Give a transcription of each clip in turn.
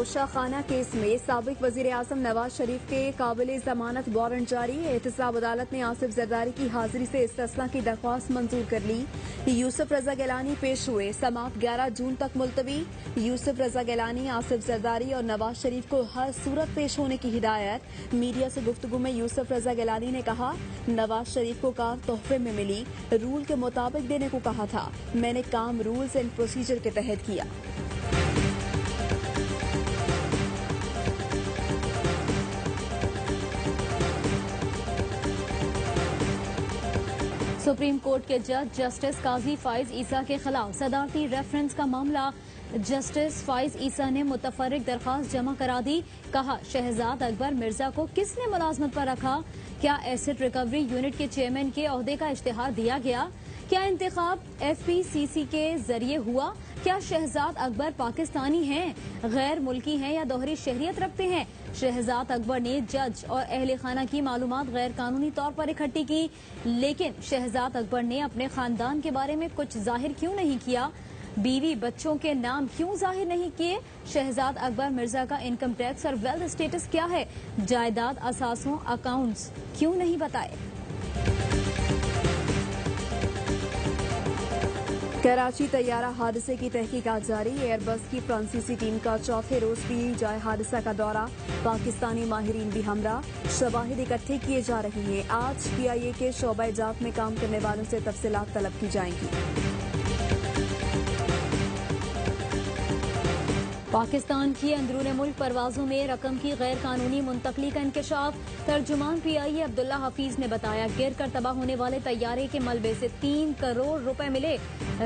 Toshakhana case में साबिक वजीर आजम नवाज शरीफ के काबिल जमानत वारंट जारी। एहतसाब अदालत ने आसिफ जरदारी की हाजिरी से इस्तिस्ना की दरख्वास्त मंजूर कर ली। यूसुफ रजा गिलानी पेश हुए। समाअत 11 जून तक मुलतवी। यूसुफ रजा गिलानी, आसिफ जरदारी और नवाज शरीफ को हर सूरत पेश होने की हिदायत। मीडिया से गुफ्तगू में यूसुफ रजा गिलानी ने कहा, नवाज शरीफ को कार तोहफे में मिली, रूल के मुताबिक देने को कहा था। मैंने काम रूल्स एंड प्रोसीजर के तहत किया। सुप्रीम कोर्ट के जज जस्टिस काजी फाइज ईसा के खिलाफ सदारती रेफरेंस का मामला। जस्टिस फाइज ईसा ने मुतफर्रिक दरख्वास्त जमा करा दी। कहा, शहजाद अकबर मिर्जा को किसने मुलाजमत पर रखा? क्या एसेट रिकवरी यूनिट के चेयरमैन के ओहदे का इश्तिहार दिया गया? क्या इंतखाब FPCC के जरिए हुआ? क्या शहजाद अकबर पाकिस्तानी हैं, गैर मुल्की हैं या दोहरी शहरियत रखते हैं? शहजाद अकबर ने जज और अहले खाना की मालूमात गैर कानूनी तौर पर इकट्ठी की, लेकिन शहजाद अकबर ने अपने खानदान के बारे में कुछ जाहिर क्यों नहीं किया? बीवी बच्चों के नाम क्यों जाहिर नहीं किए? शहजाद अकबर मिर्जा का इनकम टैक्स और वेल्थ स्टेटस क्या है? जायदाद, असासों, अकाउंट्स क्यों नहीं बताए? कराची तैयारा हादसे की तहकीकात जारी। एयरबस की फ्रांसीसी टीम का चौथे रोज भी जाए हादसा का दौरा। पाकिस्तानी माहिरीन भी हमरा। शवाहिद इकट्ठे किए जा रहे हैं। आज PIA के शोबा जात में काम करने वालों से तफसीलात तलब की जाएंगी। पाकिस्तान की अंदरूनी मुल्क परवाजों में रकम की गैर कानूनी मुंतकली का इंकशाफ। तर्जुमान PIA अब्दुल्ला हफीज ने बताया, गिर कर तबाह होने वाले तैयारे के मलबे से 3 करोड़ रुपए मिले।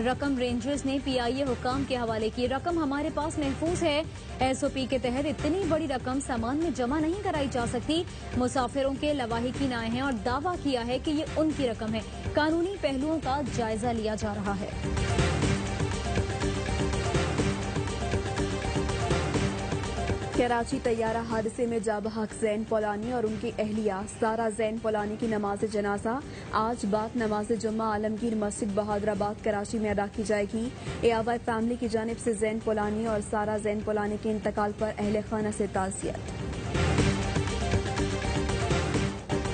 रकम रेंजर्स ने PIA हुकाम के हवाले की। रकम हमारे पास महफूज है। SOP के तहत इतनी बड़ी रकम सामान में जमा नहीं कराई जा सकती। मुसाफिरों के लवाहिकीन आए हैं और दावा किया है कि ये उनकी रकम है। कानूनी पहलुओं का जायजा लिया जा रहा है। कराची तैयारा हादसे में जाबहक जैन पोलानी और उनकी अहलिया सारा जैन पोलानी की नमाज जनाजा आज बाद नमाज जुम्मा आलमगीर मस्जिद बहादुराबाद कराची में अदा की जाएगी। AY फैमिली की जानिब से जैन पोलानी और सारा जैन पोलानी के इंतकाल पर अहले खाना से ताज़ियत।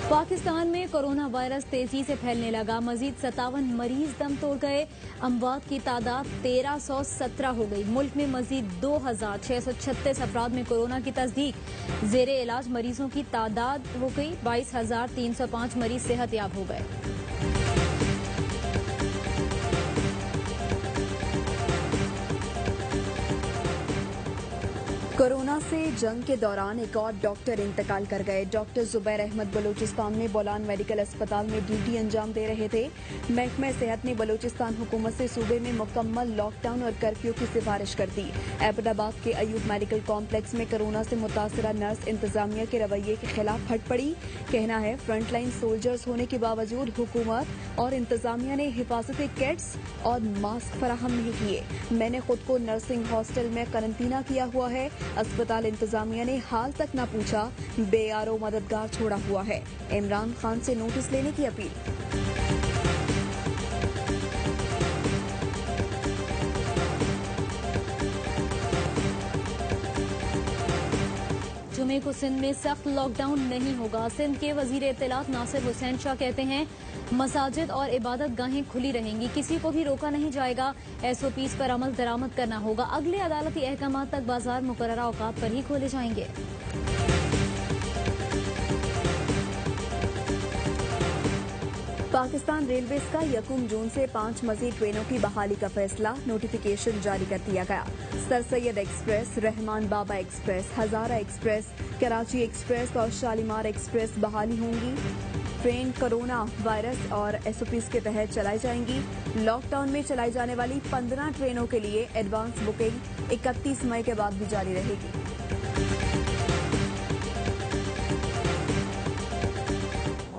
पाकिस्तान में कोरोना वायरस तेजी से फैलने लगा। मजीद 57 मरीज दम तोड़ गए। अमवात की तादाद 1317 हो गई। मुल्क में मजीद 2636 अफराद में कोरोना की तस्दीक। जेरे इलाज मरीजों की तादाद हो गई 22,305 मरीज सेहतयाब हो गए। कोरोना से जंग के दौरान एक और डॉक्टर इंतकाल कर गए। डॉक्टर जुबैर अहमद बलूचिस्तान में बोलान मेडिकल अस्पताल में ड्यूटी अंजाम दे रहे थे। महकमा सेहत ने बलूचिस्तान हुकूमत से सूबे में मुकम्मल लॉकडाउन और कर्फ्यू की सिफारिश कर दी। एबटाबाद के अयूब मेडिकल कॉम्प्लेक्स में कोरोना से मुतासरा नर्स इंतजामिया के रवैये के खिलाफ फट पड़ी। कहना है, फ्रंटलाइन सोल्जर्स होने के बावजूद हुकूमत और इंतजामिया ने हिफाजती किट्स और मास्क फराहम नहीं किए। मैंने खुद को नर्सिंग हॉस्टल में करंतना किया हुआ है। अस्पताल इंतजामिया ने हाल तक न पूछा। बेआरो मददगार छोड़ा हुआ है। इमरान खान से नोटिस लेने की अपील। जुमे को सिंध में सख्त लॉकडाउन नहीं होगा। सिंध के वजीर इत्तलात नासिर हुसैन शाह कहते हैं, मसाजिद और इबादत गाहें खुली रहेंगी, किसी को भी रोका नहीं जाएगा। SOPs पर अमल दरामद करना होगा। अगले अदालती अहकाम तक बाजार मुकर्ररा औकात पर ही खोले जाएंगे। पाकिस्तान रेलवेज का 1 जून से 5 मजीद ट्रेनों की बहाली का फैसला। नोटिफिकेशन जारी कर दिया गया। सर सैयद एक्सप्रेस, रहमान बाबा एक्सप्रेस, हजारा एक्सप्रेस, कराची एक्सप्रेस और शालीमार एक्सप्रेस बहाली होंगी। ट्रेन कोरोना वायरस और SOPs के तहत चलाई जाएंगी। लॉकडाउन में चलाई जाने वाली 15 ट्रेनों के लिए एडवांस बुकिंग 31 मई के बाद भी जारी रहेगी।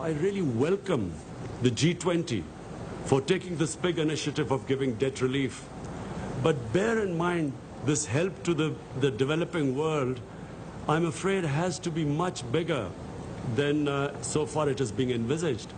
I really welcome the G20 for taking this big initiative of giving debt relief. But bear in mind, this help to the developing world, I'm afraid, has to be much bigger than so far it is being envisaged.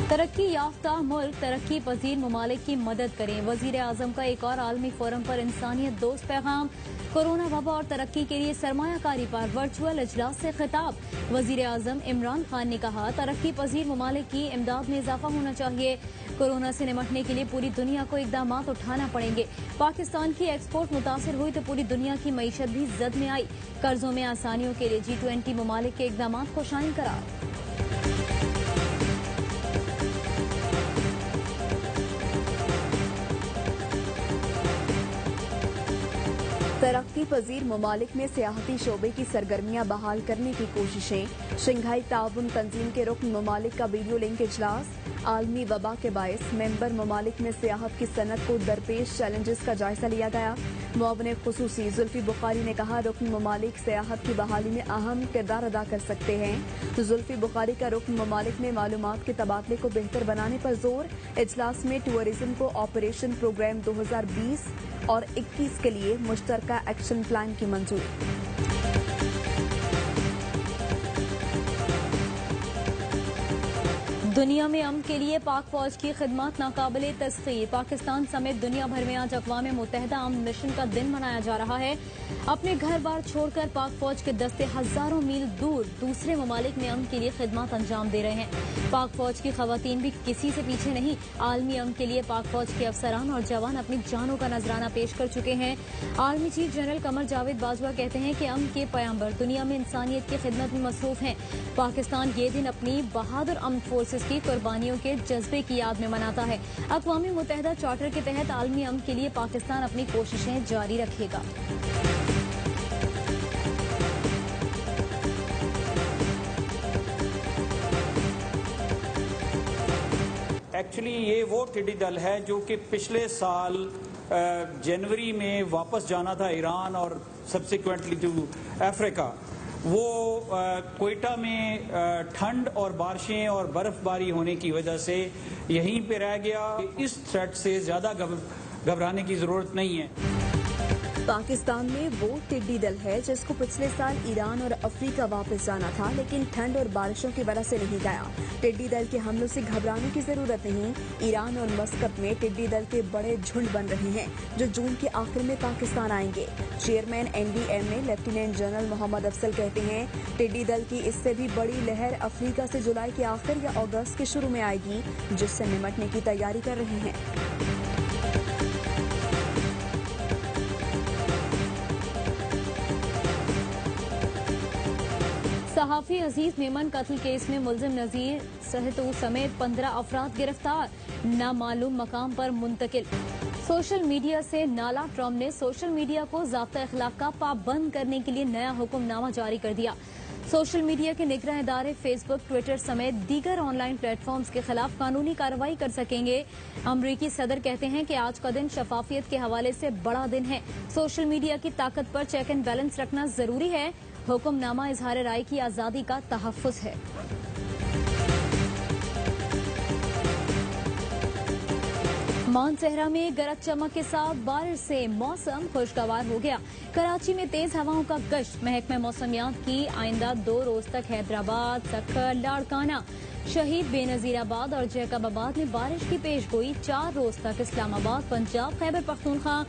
तरक्की याफ्ता मुल्क तरक्की पजीर ममालिक की मदद करें। वजीर आजम का एक और आलमी फोरम पर इंसानियत दोस्त पैगाम। कोरोना वबा और तरक्की के लिए सरमायाकारी पर वर्चुअल इजलास से खिताब। वजीर आजम इमरान खान ने कहा, तरक्की पजीर ममालिक की इमदाद में इजाफा होना चाहिए। कोरोना से निपटने के लिए पूरी दुनिया को इकदाम उठाना पड़ेंगे। पाकिस्तान की एक्सपोर्ट मुतासर हुई तो पूरी दुनिया की मईशत भी जद में आई। कर्जों में आसानियों के लिए G20 ममालिक के इकदाम को शामिल करार। तरक्की पजीर ममालिक में सियाहती शोबे की सरगर्मियां बहाल करने की कोशिशें। शंघाई ताउन तंजीम के रुकन ममालिक का वीडियो लिंक इजलास। आलमी वबा के बायस मेंबर ममालिक में सियाहत की सनत को दरपेश चैलेंजेस का जायजा लिया गया। मुआवन खुसूसी जुल्फी बुखारी ने कहा, रुकन ममालिक सियाहत की बहाली में अहम किरदार अदा कर सकते हैं। जुल्फी बुखारी का रुकन ममालिक में मालूमात के तबादले को बेहतर बनाने पर जोर। इजलास में टूरिज्म को ऑपरेशन प्रोग्राम 2020 और 21 के लिए मुश्तरका एक्शन प्लान की मंजूरी। दुनिया में अमन के लिए पाक फौज की खिदमत नाकाबिले तस्खीर। पाकिस्तान समेत दुनिया भर में आज अक़वाम मुत्तहिदा अमन मिशन का दिन मनाया जा रहा है। अपने घर बार छोड़कर पाक फौज के दस्ते हजारों मील दूर दूसरे ममालिक में अमन के लिए खिदमत अंजाम दे रहे हैं। पाक फौज की खवातीन भी किसी से पीछे नहीं। आलमी अमन के लिए पाक फौज के अफसरान और जवान अपनी जानों का नजराना पेश कर चुके हैं। Army chief general Qamar Javed Bajwa कहते हैं कि अमन के पैगंबर दुनिया में इंसानियत की खिदमत में मसरूफ हैं। पाकिस्तान ये दिन अपनी बहादुर अमन फोर्सेस की कुर्बानियों के जज्बे की याद में मनाता है। अक़वाम मुत्तहिदा चार्टर के तहत आलमी अमन के लिए पाकिस्तान अपनी कोशिशें जारी रखेगा। एक्चुअली ये वो टिड्डी दल है जो कि पिछले साल जनवरी में वापस जाना था ईरान और सब्सिक्वेंटली टू अफ्रीका। वो कोयटा में ठंड और बारिशें और बर्फबारी होने की वजह से यहीं पे रह गया। इस थ्रेट से ज्यादा घबराने की जरूरत नहीं है। पाकिस्तान में वो टिड्डी दल है जिसको पिछले साल ईरान और अफ्रीका वापस जाना था, लेकिन ठंड और बारिशों की वजह से नहीं गया। टिड्डी दल के हमलों से घबराने की जरूरत नहीं। ईरान और मस्कत में टिड्डी दल के बड़े झुंड बन रहे हैं जो जून के आखिर में पाकिस्तान आएंगे। Chairman NDMA lieutenant general Mohammad Afzal कहते हैं, टिड्डी दल की इससे भी बड़ी लहर अफ्रीका से जुलाई के आखिर या अगस्त के शुरू में आएगी, जिससे निपटने की तैयारी कर रहे हैं। सहाफी अजीज मेमन कत्ल केस में मुलजिम नजीर सहतू समेत 15 अफराद गिरफ्तार, नामालूम मकाम पर मुंतकिल। सोशल मीडिया से नाला ट्रम्प ने सोशल मीडिया को ज़ाब्ता अखलाक का पाबंद करने के लिए नया हुक्मनामा जारी कर दिया। सोशल मीडिया के निगरान इदारे फेसबुक, ट्विटर समेत दीगर ऑनलाइन प्लेटफॉर्म्स के खिलाफ कानूनी कार्रवाई कर सकेंगे। अमरीकी सदर कहते हैं कि आज का दिन शफाफियत के हवाले से बड़ा दिन है। सोशल मीडिया की ताकत पर चेक एंड बैलेंस रखना जरूरी है। हुक्मनामा इजहार राय की आजादी का तहफ्फुज है। मानसहरा में गरज चमक के साथ बारिश से मौसम खुशगवार हो गया। कराची में तेज हवाओं का गश्त। महकमा मौसमियात की आइंदा 2 रोज तक हैदराबाद, सक्कर, लाड़काना, शहीद बेनजीराबाद और जैकबाबाद में बारिश की पेशगोई। 4 रोज तक इस्लामाबाद, पंजाब, खैबर पख्तूनख्वा,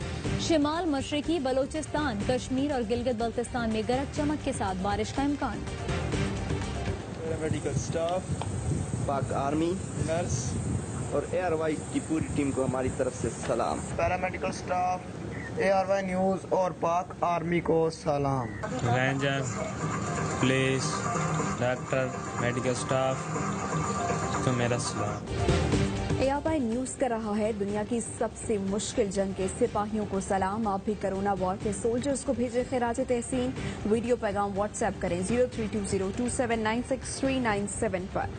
शिमाल मशरकी बलोचिस्तान, कश्मीर और गिलगित बल्तिस्तान में गरज चमक के साथ बारिश का इम्कान। मेडिकल स्टाफ, पाक आर्मी, नर्स और ARY की पूरी टीम को हमारी तरफ से सलाम। पैरामेडिकल स्टाफ, ARY न्यूज़ और पाक आर्मी को सलाम। Ranger, police, doctor, medical staff तो मेरा सलाम। ARY न्यूज़ कर रहा है दुनिया की सबसे मुश्किल जंग के सिपाहियों को सलाम। आप भी कोरोना वॉर के सोल्जर्स को भेजे खिराज तहसीन। वीडियो पैगाम व्हाट्सएप करें 032027963997 पर।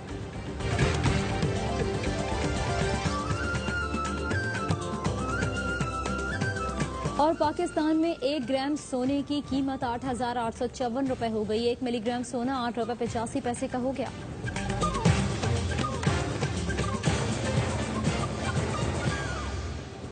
और पाकिस्तान में 1 ग्राम सोने की कीमत 8,854 रुपए हो गई। 1 मिलीग्राम सोना 8 रुपए 85 पैसे का हो गया।